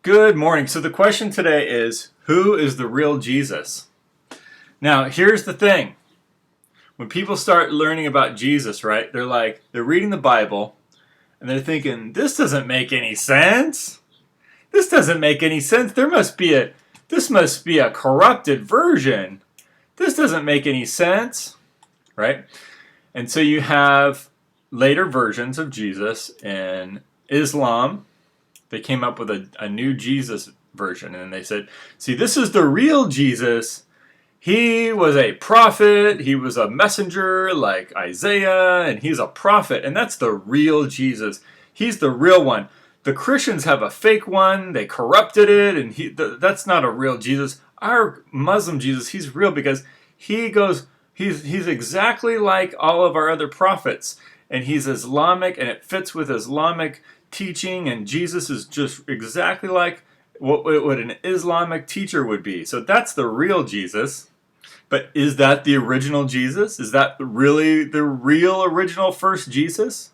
Good morning. So the question today is, who is the real Jesus? Now, here's the thing. When people start learning about Jesus, right, they're reading the Bible, and they're thinking, this doesn't make any sense. This doesn't make any sense. This must be a corrupted version. This doesn't make any sense, right? And so you have later versions of Jesus in Islam. They came up with a new Jesus version, and they said, see, this is the real Jesus. He was a prophet. He was a messenger like Isaiah, and he's a prophet, and that's the real Jesus. He's the real one. The Christians have a fake one. They corrupted it, and that's not a real Jesus. Our Muslim Jesus, he's real because he's exactly like all of our other prophets, and he's Islamic, and it fits with Islamic teaching, and Jesus is just exactly like what an Islamic teacher would be. So that's the real Jesus. But is that the original Jesus? Is that really the real original first Jesus?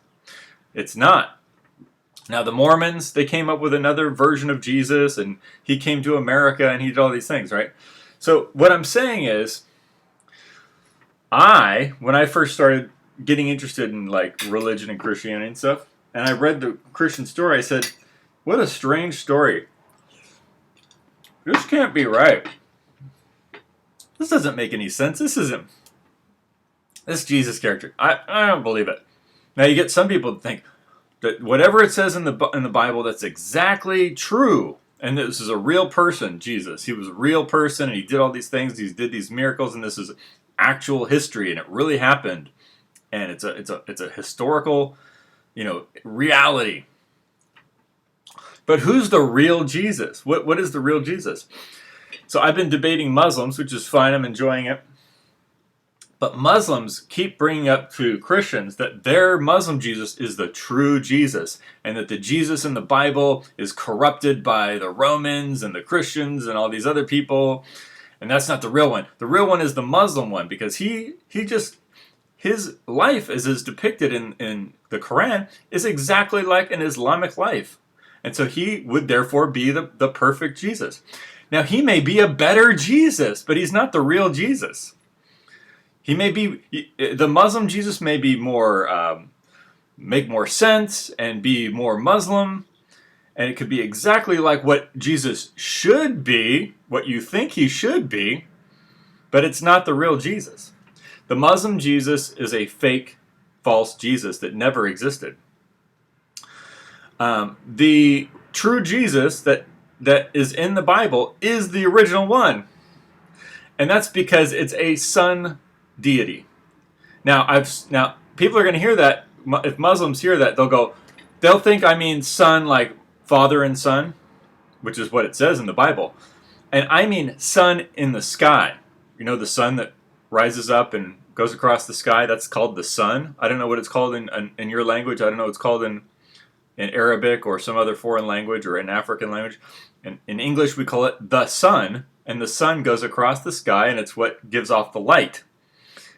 It's not. Now the Mormons, they came up with another version of Jesus, and he came to America and he did all these things, right? So what I'm saying is, when I first started getting interested in like religion and Christianity and stuff, and I read the Christian story, I said, what a strange story. This can't be right. This doesn't make any sense. This Jesus character. I don't believe it. Now you get some people that think that whatever it says in the Bible, that's exactly true. And this is a real person, Jesus. He was a real person, and he did all these things. He did these miracles, and this is actual history, and it really happened. And it's a historical, reality. But who's the real Jesus? What is the real Jesus? So I've been debating Muslims, which is fine. I'm enjoying it. But Muslims keep bringing up to Christians that their Muslim Jesus is the true Jesus, and that the Jesus in the Bible is corrupted by the Romans and the Christians and all these other people, and that's not the real one. The real one is the Muslim one, because his life as is depicted in the Quran is exactly like an Islamic life. And so he would therefore be the perfect Jesus. Now he may be a better Jesus, but he's not the real Jesus. The Muslim Jesus may be make more sense and be more Muslim. And it could be exactly like what Jesus should be, what you think he should be, but it's not the real Jesus. The Muslim Jesus is a fake, false Jesus that never existed. The true Jesus that is in the Bible is the original one. And that's because it's a son deity. Now people are going to hear that. If Muslims hear that, they'll think I mean son like father and son, which is what it says in the Bible. And I mean sun in the sky. You know, the sun that rises up and goes across the sky, that's called the sun. I don't know what it's called in your language. I don't know what it's called in Arabic or some other foreign language or in African language. In English, we call it the sun, and the sun goes across the sky, and it's what gives off the light.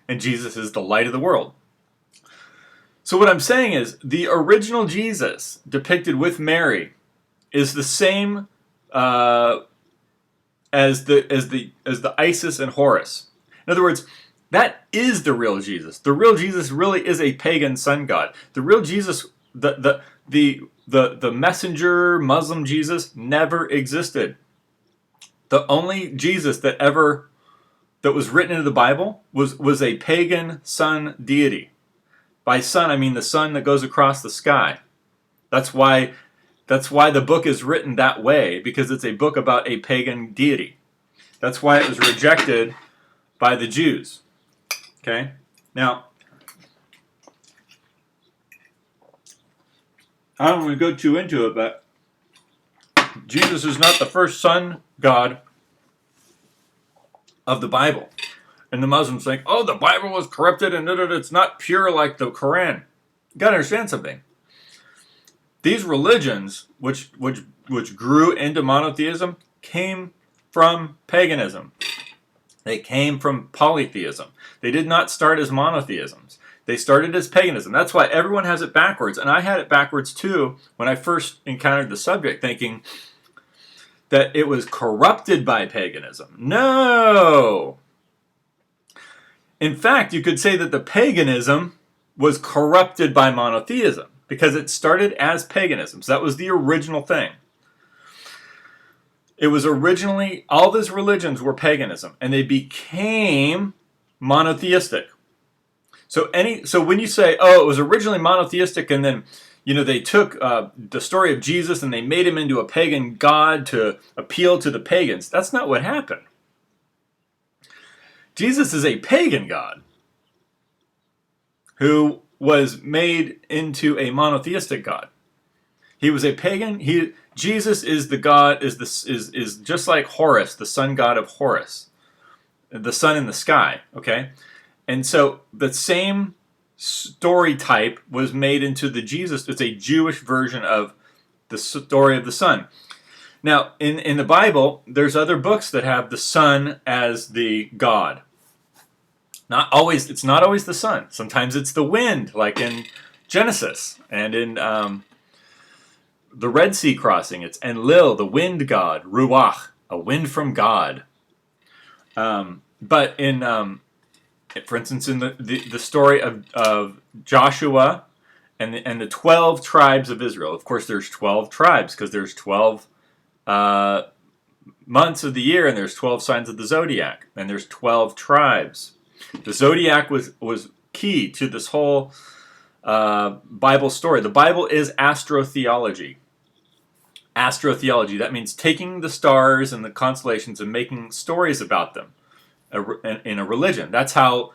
And Jesus is the light of the world. So what I'm saying is, the original Jesus depicted with Mary is the same as the Isis and Horus. In other words, that is the real Jesus. The real Jesus really is a pagan sun god. The real Jesus, the messenger Muslim Jesus, never existed. The only Jesus that was written into the Bible was a pagan sun deity. By sun, I mean the sun that goes across the sky. That's why the book is written that way, because it's a book about a pagan deity. That's why it was rejected by the Jews. Okay? Now, I don't want to go too into it, but Jesus is not the first sun god of the Bible. And the Muslims think, oh, the Bible was corrupted and it's not pure like the Quran. You got to understand something. These religions, which grew into monotheism, came from paganism. They came from polytheism. They did not start as monotheisms. They started as paganism. That's why everyone has it backwards. And I had it backwards too when I first encountered the subject, thinking, that it was corrupted by paganism. No! In fact, you could say that the paganism was corrupted by monotheism because it started as paganism. So that was the original thing. It was originally, all those religions were paganism, and they became monotheistic. So when you say, oh, it was originally monotheistic, and then they took the story of Jesus and they made him into a pagan god to appeal to the pagans. That's not what happened. Jesus is a pagan god who was made into a monotheistic god. He was a pagan. Jesus is the god, is just like Horus, the sun god of Horus, the sun in the sky. Okay, and so the same story type was made into the Jesus. It's a Jewish version of the story of the sun. Now, in the Bible, there's other books that have the sun as the god. It's not always the sun. Sometimes it's the wind, like in Genesis, and in the Red Sea crossing, it's Enlil, the wind god, Ruach, a wind from God. But in, for instance, in the story of Joshua and the 12 tribes of Israel, of course there's 12 tribes because there's 12 months of the year and there's 12 signs of the zodiac and there's 12 tribes. The zodiac was key to this whole Bible story. The Bible is astrotheology. Astrotheology, that means taking the stars and the constellations and making stories about them in a religion. That's how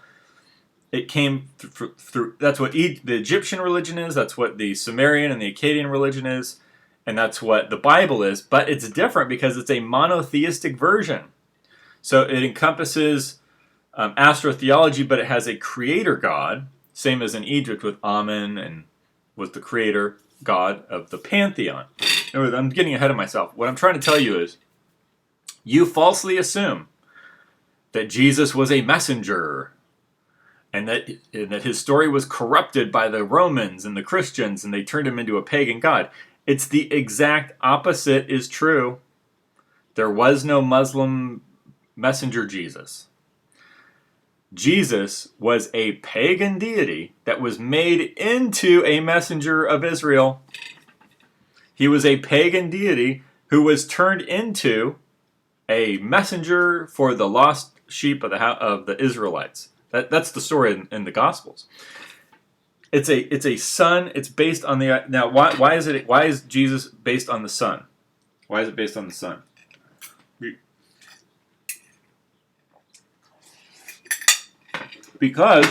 it came through. That's what the Egyptian religion is. That's what the Sumerian and the Akkadian religion is. And that's what the Bible is. But it's different because it's a monotheistic version. So it encompasses astrotheology, but it has a creator god, same as in Egypt with Amen and was the creator god of the pantheon. I'm getting ahead of myself. What I'm trying to tell you is you falsely assume that Jesus was a messenger and that his story was corrupted by the Romans and the Christians and they turned him into a pagan god. It's the exact opposite is true. There was no Muslim messenger Jesus. Jesus was a pagan deity that was made into a messenger of Israel. He was a pagan deity who was turned into a messenger for the lost sheep of the Israelites. That's the story in the Gospels. It's a sun. It's based on the now. Why is Jesus based on the sun? Why is it based on the sun? Because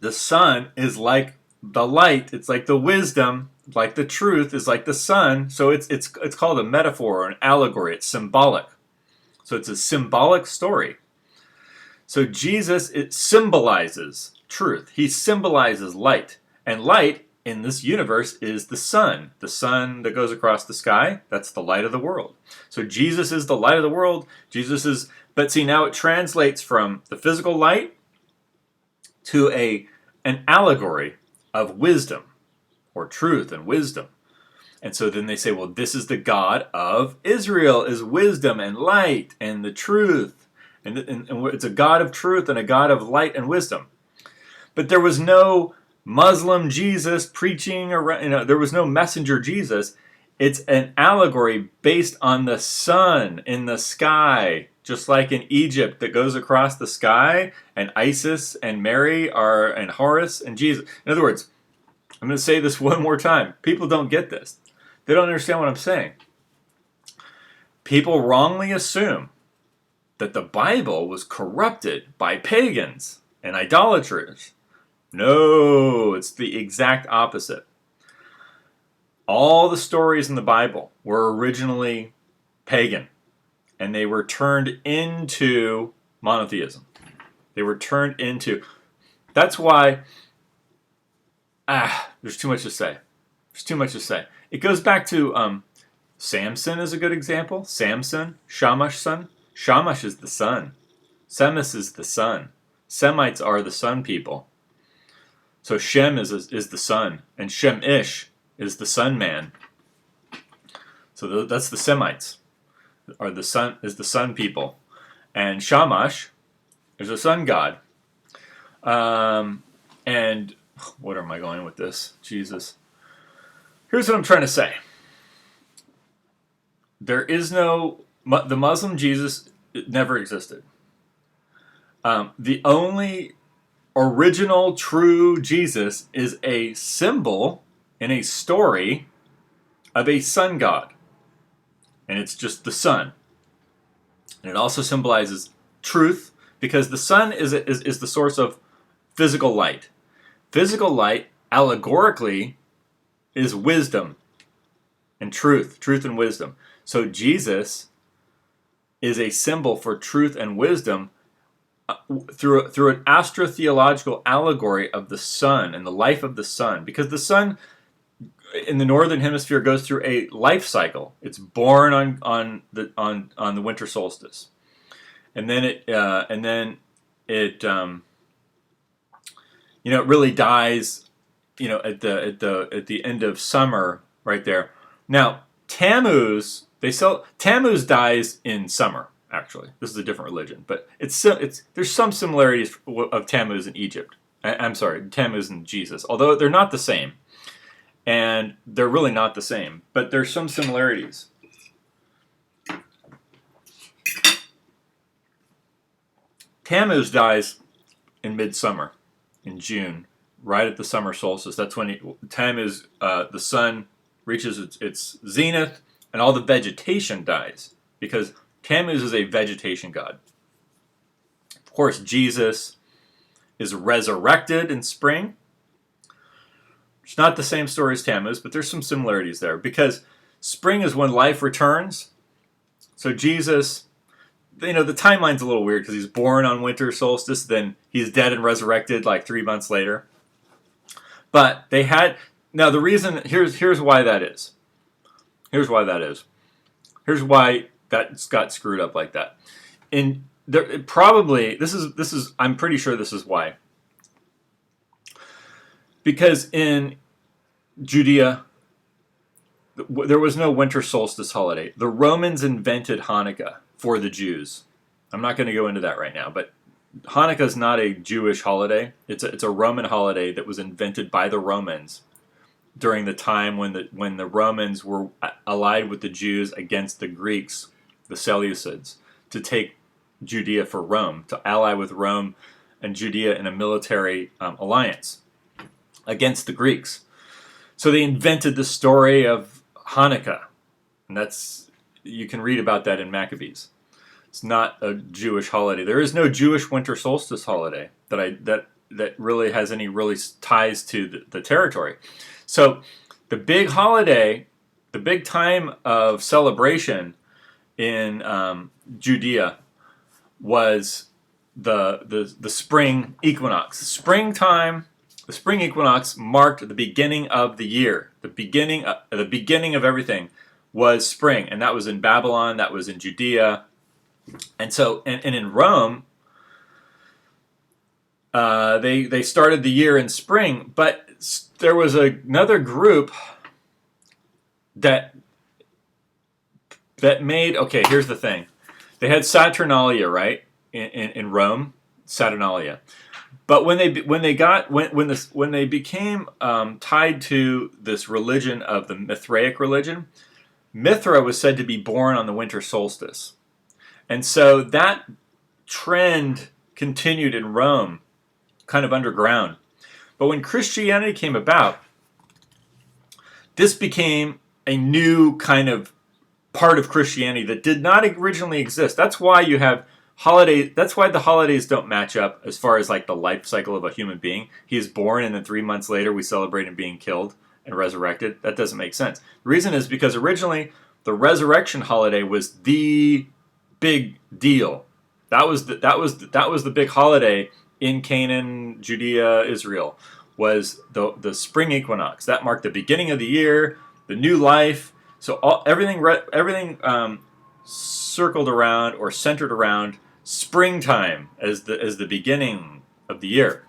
the sun is like the light. It's like the wisdom, like the truth is like the sun. So it's called a metaphor or an allegory. It's symbolic. So it's a symbolic story. So Jesus, it symbolizes truth. He symbolizes light. And light in this universe is the sun that goes across the sky. That's the light of the world. So Jesus is the light of the world. But see, now it translates from the physical light to an allegory of wisdom or truth and wisdom. And so then they say, well, this is the God of Israel, is wisdom and light and the truth. And it's a God of truth and a God of light and wisdom. But there was no Muslim Jesus preaching around, there was no messenger Jesus. It's an allegory based on the sun in the sky, just like in Egypt that goes across the sky, and Isis and Mary and Horus and Jesus. In other words, I'm going to say this one more time. People don't get this. They don't understand what I'm saying. People wrongly assume that the Bible was corrupted by pagans and idolaters. No, it's the exact opposite. All the stories in the Bible were originally pagan, and they were turned into monotheism. They were turned into... That's why... there's too much to say. There's too much to say. It goes back to Samson is a good example. Samson, Shamash's son. Shamash is the sun. Semis is the sun. Semites are the sun people. So Shem is the sun, and Shem-ish is the sun man. So that's the Semites, or the sun people, and Shamash is a sun god. And what am I going with this? Jesus. Here's what I'm trying to say. There is the Muslim Jesus never existed. The only original true Jesus is a symbol in a story of a sun god. And it's just the sun. And it also symbolizes truth, because the sun is the source of physical light. Physical light, allegorically, is wisdom and truth and wisdom. So Jesus is a symbol for truth and wisdom through an astrotheological allegory of the sun and the life of the sun. Because the sun in the northern hemisphere goes through a life cycle. It's born on the winter solstice, and then it it really dies, at the end of summer right there. Now Tammuz dies in summer. Actually, this is a different religion, but there's some similarities of Tammuz in Egypt. I'm sorry, Tammuz and Jesus, although they're not the same, and they're really not the same, but there's some similarities. Tammuz dies in midsummer, in June, right at the summer solstice. That's when Tammuz, the sun reaches its zenith, and all the vegetation dies, because Tammuz is a vegetation god. Of course, Jesus is resurrected in spring. It's not the same story as Tammuz, but there's some similarities there, because spring is when life returns. So Jesus, the timeline's a little weird, because he's born on winter solstice, then he's dead and resurrected like 3 months later. But now the reason, here's why that is. Here's why that got screwed up like that. I'm pretty sure this is why. Because in Judea, there was no winter solstice holiday. The Romans invented Hanukkah for the Jews. I'm not going to go into that right now, but Hanukkah is not a Jewish holiday. It's a Roman holiday that was invented by the Romans during the time when the Romans were allied with the Jews against the Greeks, the Seleucids, to take Judea for Rome, to ally with Rome and Judea in a military alliance against the Greeks. So they invented the story of Hanukkah, and you can read about that in Maccabees. It's not a Jewish holiday. There is no Jewish winter solstice holiday that really has any ties to the territory. So the big holiday, the big time of celebration in Judea was the spring equinox. The spring equinox marked the beginning of the year. The beginning of everything was spring, and that was in Babylon. That was in Judea, and so and in Rome, they started the year in spring. But there was another group that made. Okay, here's the thing: they had Saturnalia, right, in Rome, Saturnalia. But when they became tied to this religion of the Mithraic religion, Mithra was said to be born on the winter solstice, and so that trend continued in Rome, kind of underground. But when Christianity came about, this became a new kind of part of Christianity that did not originally exist. That's why you have holiday. That's why the holidays don't match up as far as like the life cycle of a human being. He is born, and then 3 months later we celebrate him being killed and resurrected. That doesn't make sense. The reason is because originally the resurrection holiday was the big deal. That was the big holiday in Canaan, Judea, Israel, was the spring equinox. That marked the beginning of the year, the new life. So everything circled around or centered around springtime as the beginning of the year.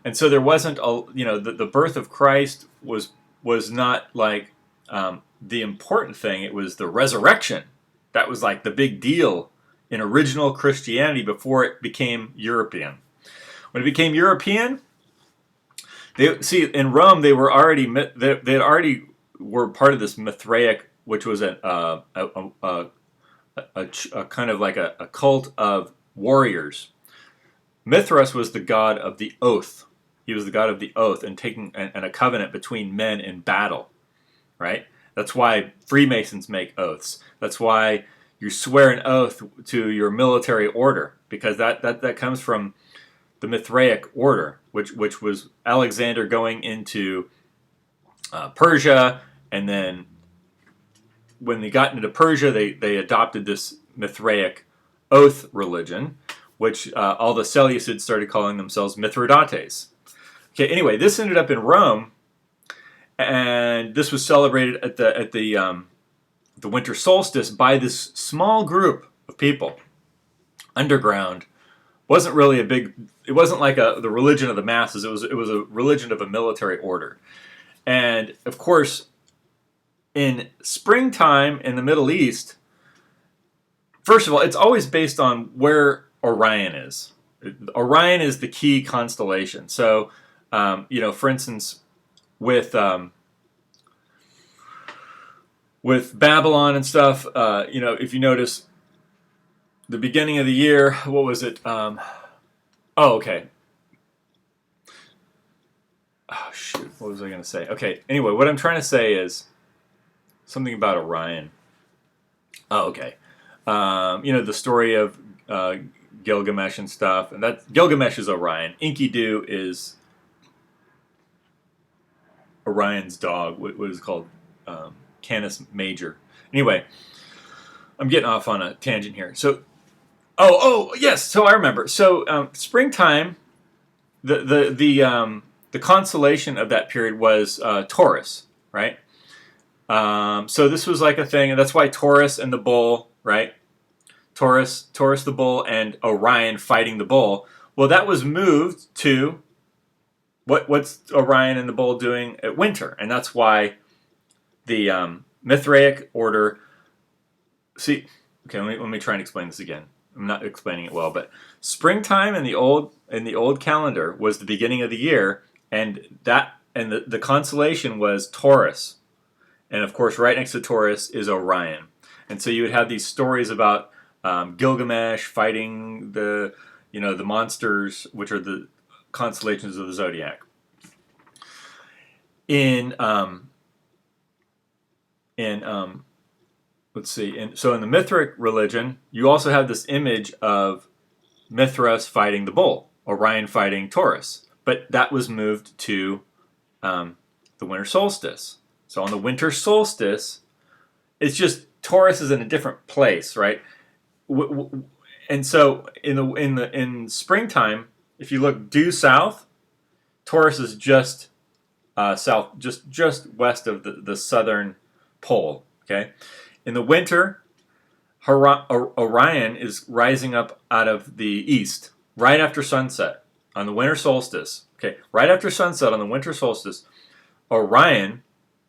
And so there wasn't the birth of Christ was not like the important thing. It was the resurrection that was like the big deal in original Christianity before it became European. When it became European, in Rome they already were part of this Mithraic, which was a kind of like a cult of warriors. Mithras was the god of the oath. He was the god of the oath and a covenant between men in battle, right? That's why Freemasons make oaths. That's why you swear an oath to your military order, because that comes from the Mithraic order, which was Alexander going into Persia, and then when they got into Persia, they adopted this Mithraic oath religion, which all the Seleucids started calling themselves Mithridates. Okay, anyway, this ended up in Rome, and this was celebrated at the winter solstice by this small group of people. Underground. Wasn't really it wasn't like the religion of the masses. It was a religion of a military order. And of course, in springtime in the Middle East, first of all, it's always based on where Orion is. Orion is the key constellation. So, for instance, with Babylon and stuff, if you notice, the beginning of the year, what was it? Okay. Oh, shoot. What was I going to say? Okay, anyway, what I'm trying to say is something about Orion. Oh, okay. The story of Gilgamesh and stuff, and that Gilgamesh is Orion. Enkidu is Orion's dog. What is it called? Canis Major. Anyway, I'm getting off on a tangent here. So, yes. So I remember. So springtime, the constellation of that period was Taurus, right? So this was like a thing, and that's why Taurus and the bull, right? Taurus the bull, and Orion fighting the bull. Well, that was moved to what's Orion and the bull doing at winter, and that's why the Mithraic order. See, okay, let me try and explain this again. I'm not explaining it well, but springtime in the old calendar was the beginning of the year, and the constellation was Taurus, and of course, right next to Taurus is Orion, and so you would have these stories about Gilgamesh fighting the monsters, which are the constellations of the zodiac. Let's see. So in the Mithric religion, you also have this image of Mithras fighting the bull, Orion fighting Taurus, but that was moved to the winter solstice. So on the winter solstice, it's just Taurus is in a different place, right? And so in springtime, if you look due south, Taurus is just south, just west of the southern pole. Okay, in the winter, Orion is rising up out of the east right after sunset on the winter solstice. Okay, right after sunset on the winter solstice, Orion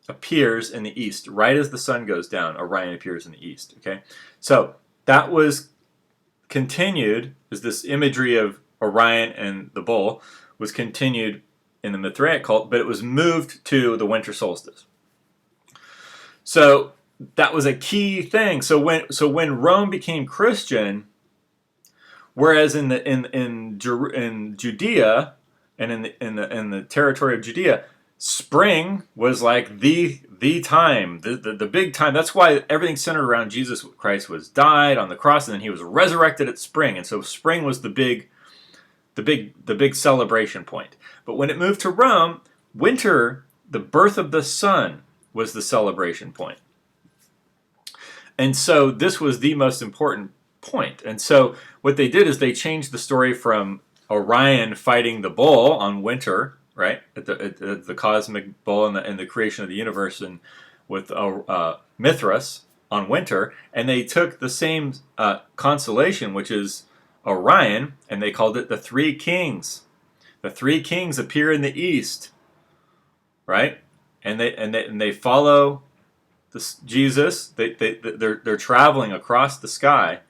appears in the east. Right as the sun goes down, Orion appears in the east. Okay, so that was continued, as this imagery of Orion and the bull was continued in the Mithraic cult, but it was moved to the winter solstice. So that was a key thing. So when Rome became Christian, whereas in Judea and in the territory of Judea, spring was like the time, the big time. That's why everything centered around Jesus Christ was died on the cross, and then he was resurrected at spring. And so spring was the big celebration point. But when it moved to Rome, winter, the birth of the sun, was the celebration point. And so this was the most important point. And so what they did is they changed the story from Orion fighting the bull on winter, right, at the cosmic bull and the creation of the universe, and with Mithras on winter, and they took the same constellation, which is Orion, and they called it the Three Kings. The three kings appear in the east, right? And they follow Jesus. They're traveling across the sky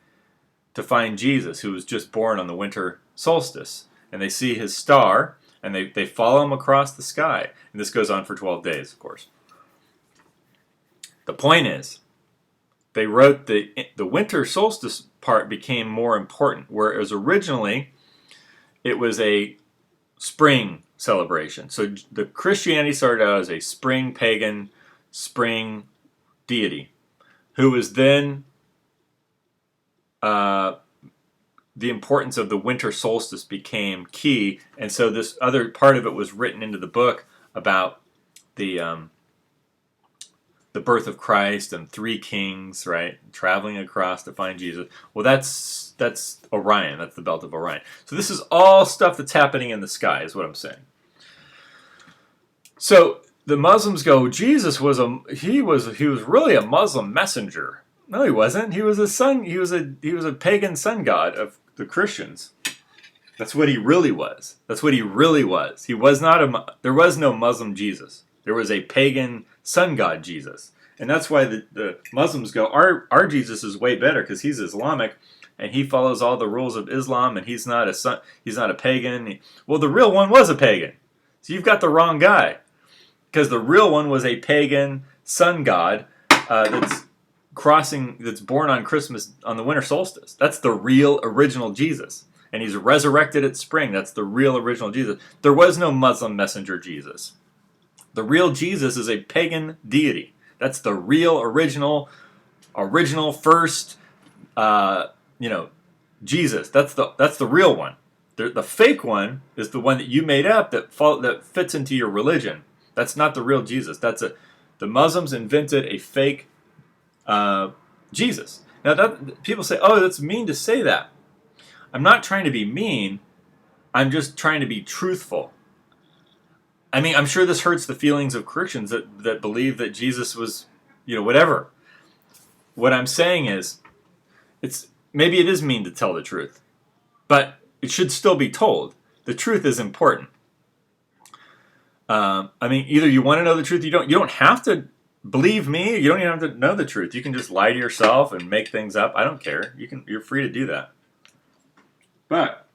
to find Jesus, who was just born on the winter solstice. And they see his star, and they follow him across the sky. And this goes on for 12 days, of course. The point is, they wrote the winter solstice part became more important, whereas originally it was a spring celebration. So the Christianity started out as a spring pagan, spring deity, who was then the importance of the winter solstice became key, and so this other part of it was written into the book about the birth of Christ and three kings, right, traveling across to find Jesus. Well, that's Orion. That's the belt of Orion. So this is all stuff that's happening in the sky, is what I'm saying. So the Muslims go, Jesus was he was really a Muslim messenger. No, he wasn't. He was a sun. He was a pagan sun god of the Christians. That's what he really was. That's what he really was. He was not there was no Muslim Jesus. There was a pagan sun god Jesus. And that's why the Muslims go, our Jesus is way better because he's Islamic and he follows all the rules of Islam and he's not a pagan. Well, the real one was a pagan. So you've got the wrong guy. Because the real one was a pagan sun god that's born on Christmas, on the winter solstice. That's the real original Jesus. And he's resurrected at spring. That's the real original Jesus. There was no Muslim messenger Jesus. The real Jesus is a pagan deity. That's the real original first, Jesus. That's the real one. The fake one is the one that you made up that fits into your religion. That's not the real Jesus. The Muslims invented a fake Jesus. Now people say, "Oh, that's mean to say that." I'm not trying to be mean. I'm just trying to be truthful. I mean, I'm sure this hurts the feelings of Christians that believe that Jesus was, whatever. What I'm saying is, maybe it is mean to tell the truth, but it should still be told. The truth is important. I mean, either you want to know the truth, you don't have to believe me. You don't even have to know the truth. You can just lie to yourself and make things up. I don't care. You're free to do that. But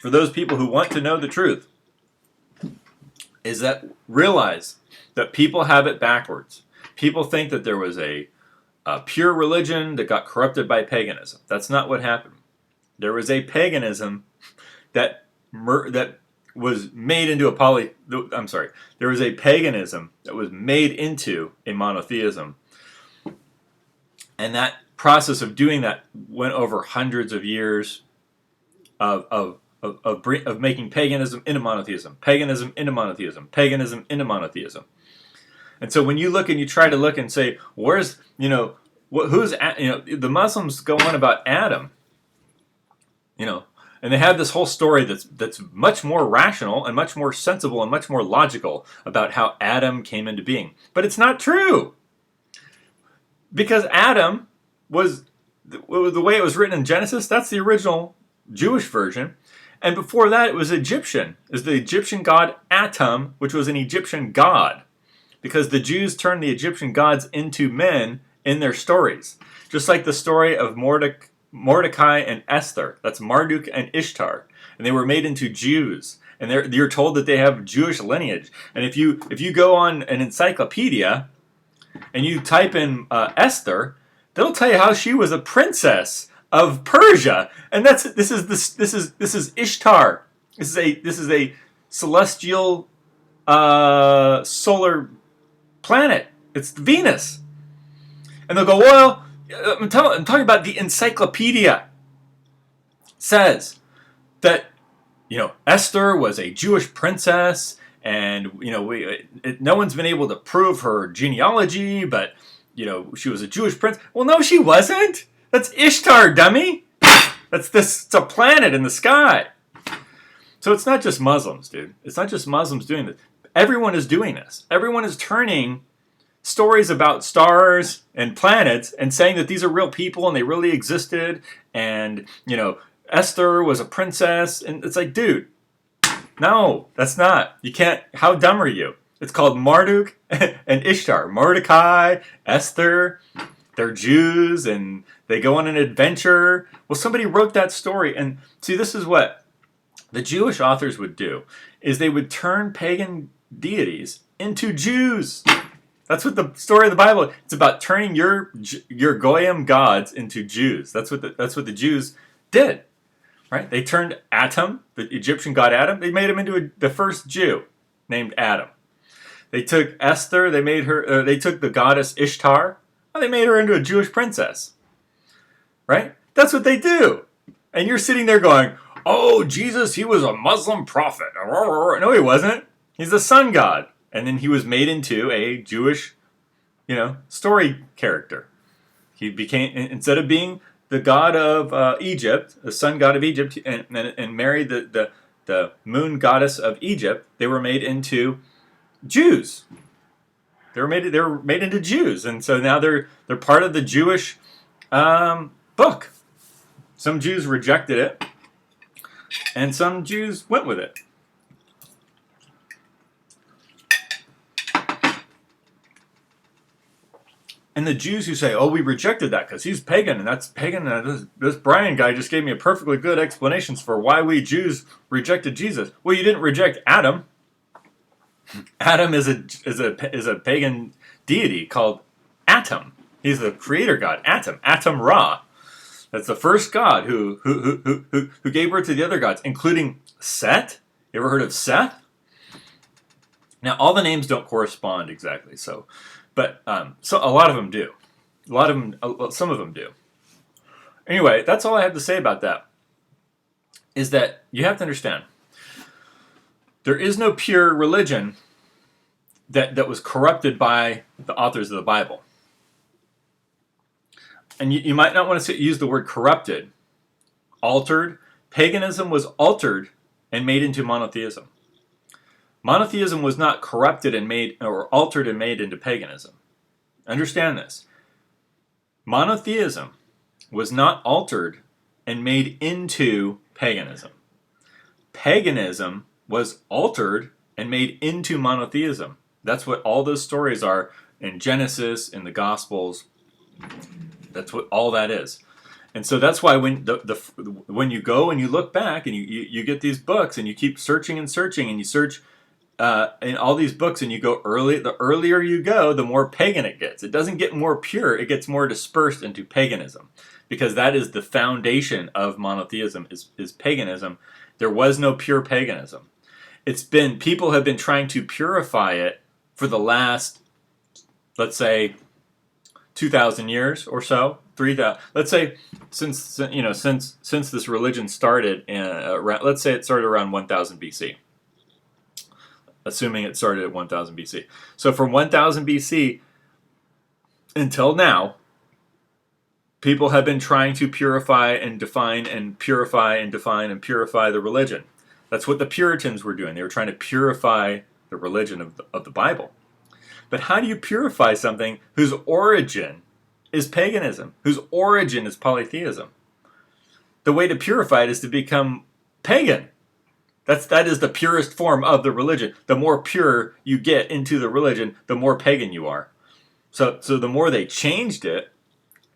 for those people who want to know the truth, is that realize that people have it backwards. People think that there was a pure religion that got corrupted by paganism. That's not what happened. There was a paganism that was made into there was a paganism that was made into a monotheism. And that process of doing that went over hundreds of years of making paganism into monotheism, paganism into monotheism, paganism into monotheism. And so when you look and you try to look and say, where's, the Muslims go on about Adam, and they have this whole story that's much more rational and much more sensible and much more logical about how Adam came into being. But it's not true. Because Adam was, the way it was written in Genesis, that's the original Jewish version. And before that, it was Egyptian. It was the Egyptian god Atum, which was an Egyptian god. Because the Jews turned the Egyptian gods into men in their stories. Just like the story of Mordecai and Esther. That's Marduk and Ishtar. And they were made into Jews. And you're told that they have Jewish lineage. And if you go on an encyclopedia and you type in Esther, they'll tell you how she was a princess of Persia, and this is Ishtar. This is a celestial solar planet. It's Venus, and they'll go, well, I'm talking about the encyclopedia. Says that Esther was a Jewish princess, and no one's been able to prove her genealogy, but she was a Jewish prince. Well, no, she wasn't. That's Ishtar, dummy. It's a planet in the sky. So it's not just Muslims, dude. It's not just Muslims doing this. Everyone is doing this. Everyone is turning stories about stars and planets and saying that these are real people and they really existed. And, Esther was a princess. And it's like, dude, No, that's not. You can't. How dumb are you? It's called Marduk and Ishtar. Mordecai, Esther, they're Jews and they go on an adventure. Well, somebody wrote that story. And see, this is what the Jewish authors would do, is they would turn pagan deities into Jews. That's what the story of the Bible is. It's about turning your Goyim gods into Jews. That's what the Jews did. Right? They turned Atum, the Egyptian god Adam, they made him into the first Jew named Adam. They took Esther, they made her. They took the goddess Ishtar, and they made her into a Jewish princess. Right? That's what they do. And you're sitting there going, "Oh, Jesus, he was a Muslim prophet." No, he wasn't. He's a sun god, and then he was made into a Jewish, story character. He became, instead of being the god of Egypt, the sun god of Egypt, and married the moon goddess of Egypt, they were made into Jews. They were made into Jews, and so now they're part of the Jewish book. Some Jews rejected it, and some Jews went with it. And the Jews who say, "Oh, we rejected that because he's pagan, and that's pagan," and this Brian guy just gave me a perfectly good explanations for why we Jews rejected Jesus. Well, you didn't reject Adam. Adam is a pagan deity called Atum. He's the creator god, Atum Ra. That's the first god who gave birth to the other gods, including Set. You ever heard of Seth? Now, all the names don't correspond exactly, but a lot of them do. Some of them do. Anyway, that's all I have to say about that. Is that you have to understand, there is no pure religion that was corrupted by the authors of the Bible. And you might not want to use the word corrupted, altered. Paganism was altered and made into monotheism. Monotheism was not corrupted and made, or altered and made into paganism. Understand this. Monotheism was not altered and made into paganism. Paganism was altered and made into monotheism. That's what all those stories are in Genesis, in the Gospels. That's what all that is. And so that's why when you go and you look back and you get these books and you keep searching and searching and you search in all these books and you go the earlier you go, the more pagan it gets. It doesn't get more pure, it gets more dispersed into paganism, because that is the foundation of monotheism is paganism. There was no pure paganism. People have been trying to purify it for the last, let's say, 2,000 years or so, 3,000. Let's say since this religion started, let's say it started around 1000 BC. Assuming it started at 1000 BC. So from 1000 BC until now, people have been trying to purify and define and purify and define and purify the religion. That's what the Puritans were doing. They were trying to purify the religion of the Bible. But how do you purify something whose origin is paganism, whose origin is polytheism? The way to purify it is to become pagan. That is the purest form of the religion. The more pure you get into the religion, the more pagan you are. So the more they changed it,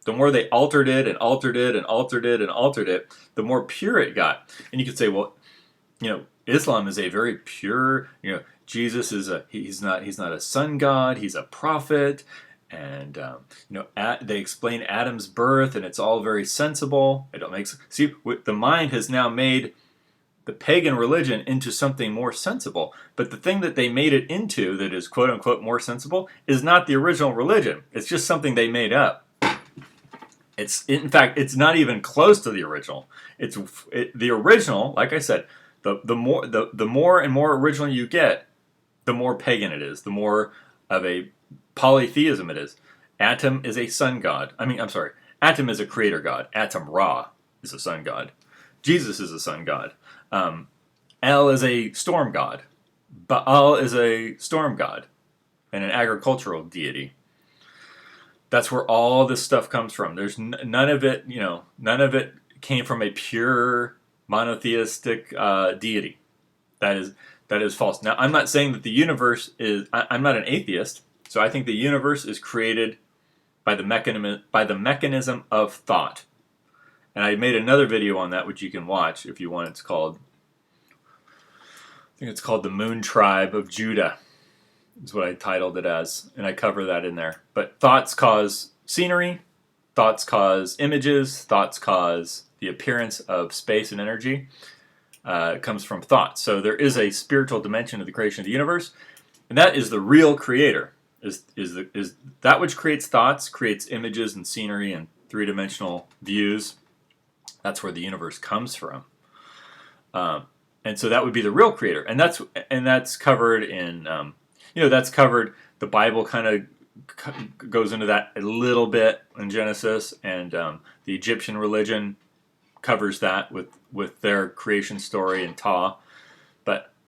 the more they altered it and altered it and altered it and altered it, the more pure it got. And you could say, well, Islam is a very pure, Jesus he's not a sun god, he's a prophet, and they explain Adam's birth, and it's all very sensible. The mind has now made the pagan religion into something more sensible, but the thing that they made it into that is quote unquote more sensible is not the original religion. It's just something they made up. In fact, it's not even close to the original. The original, like I said. The more and more original you get, the more pagan it is, the more of a polytheism it is. Atum is a sun god. Atum is a creator god. Atum Ra is a sun god. Jesus is a sun god. El is a storm god. Baal is a storm god and an agricultural deity. That's where all this stuff comes from. There's none of it came from a pure monotheistic deity. That is false. Now, I'm not saying that the universe is. I'm not an atheist, so I think the universe is created by the mechanism of thought. And I made another video on that, which you can watch if you want. I think it's called the Moon Tribe of Judah, is what I titled it as, and I cover that in there. But thoughts cause scenery, thoughts cause images, thoughts cause the appearance of space and energy. It comes from thoughts. So there is a spiritual dimension of the creation of the universe, and that is the real creator. Is that which creates thoughts, creates images and scenery and three-dimensional views. That's where the universe comes from. And so that would be the real creator. And that's covered in, that's covered, the Bible kind of goes into that a little bit in Genesis, and the Egyptian religion covers that with their creation story and Ta. But